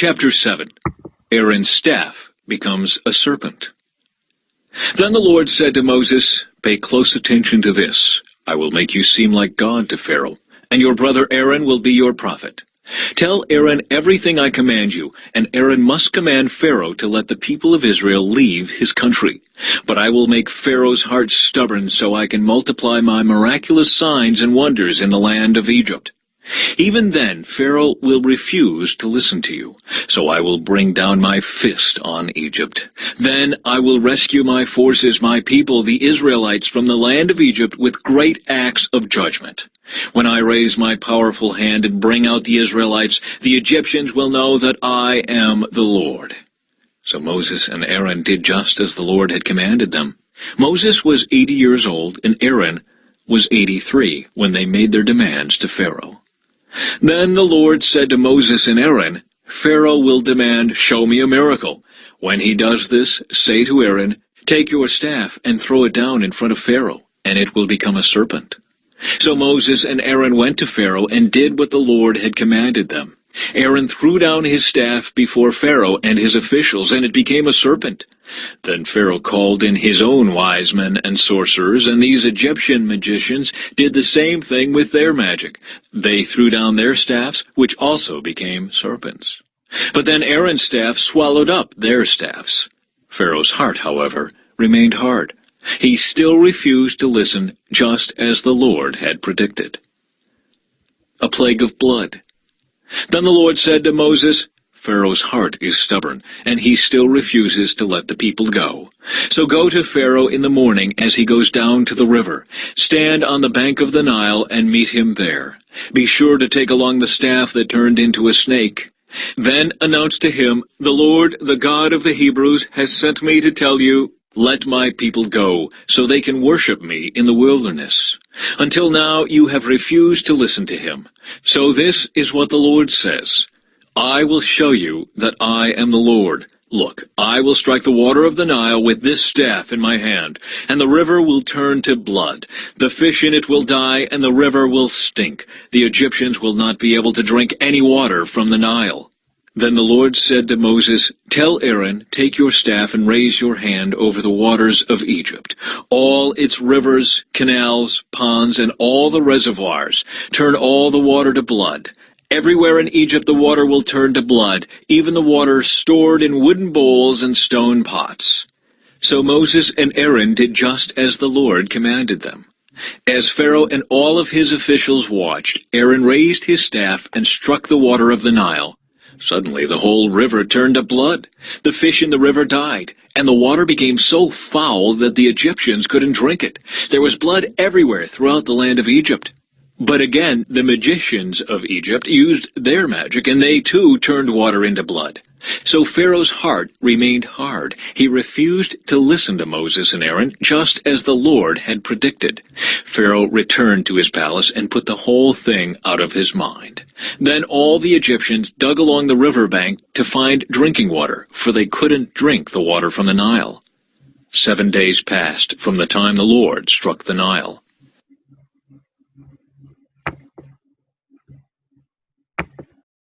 Chapter 7. Aaron's staff becomes a serpent. Then the Lord said to Moses, "Pay close attention to this. I will make you seem like God to Pharaoh, and your brother Aaron will be your prophet. Tell Aaron everything I command you, and Aaron must command Pharaoh to let the people of Israel leave his country. But I will make Pharaoh's heart stubborn so I can multiply my miraculous signs and wonders in the land of Egypt. Even then Pharaoh will refuse to listen to you, so I will bring down my fist on Egypt. Then I will rescue my forces, my people, the Israelites, from the land of Egypt with great acts of judgment. When I raise my powerful hand and bring out the Israelites, the Egyptians will know that I am the Lord." So Moses and Aaron did just as the Lord had commanded them. Moses was 80 years old, and Aaron was 83 when they made their demands to Pharaoh. Then the Lord said to Moses and Aaron, "Pharaoh will demand, 'Show me a miracle.' When he does this, say to Aaron, 'Take your staff and throw it down in front of Pharaoh, and it will become a serpent.'" So Moses and Aaron went to Pharaoh and did what the Lord had commanded them. Aaron threw down his staff before Pharaoh and his officials, and it became a serpent. Then Pharaoh called in his own wise men and sorcerers, and these Egyptian magicians did the same thing with their magic. They threw down their staffs, which also became serpents. But then Aaron's staff swallowed up their staffs. Pharaoh's heart, however, remained hard. He still refused to listen, just as the Lord had predicted. A plague of blood. Then the Lord said to Moses, "Pharaoh's heart is stubborn, and he still refuses to let the people go. So go to Pharaoh in the morning as he goes down to the river. Stand on the bank of the Nile and meet him there. Be sure to take along the staff that turned into a snake. Then announce to him, 'The Lord, the God of the Hebrews, has sent me to tell you, let my people go, so they can worship me in the wilderness. Until now you have refused to listen to him. So this is what the Lord says. I will show you that I am the Lord. Look, I will strike the water of the Nile with this staff in my hand, and the river will turn to blood. The fish in it will die, and the river will stink. The Egyptians will not be able to drink any water from the Nile." Then the Lord said to Moses, "Tell Aaron, take your staff and raise your hand over the waters of Egypt, all its rivers, canals, ponds, and all the reservoirs. Turn all the water to blood. Everywhere in Egypt the water will turn to blood, even the water stored in wooden bowls and stone pots." So Moses and Aaron did just as the Lord commanded them. As Pharaoh and all of his officials watched, Aaron raised his staff and struck the water of the Nile. Suddenly the whole river turned to blood. The fish in the river died, and the water became so foul that the Egyptians couldn't drink it. There was blood everywhere throughout the land of Egypt. But again, the magicians of Egypt used their magic, and they too turned water into blood. So Pharaoh's heart remained hard. He refused to listen to Moses and Aaron, just as the Lord had predicted. Pharaoh returned to his palace and put the whole thing out of his mind. Then all the Egyptians dug along the river bank to find drinking water, for they couldn't drink the water from the Nile. 7 days passed from the time the Lord struck the Nile.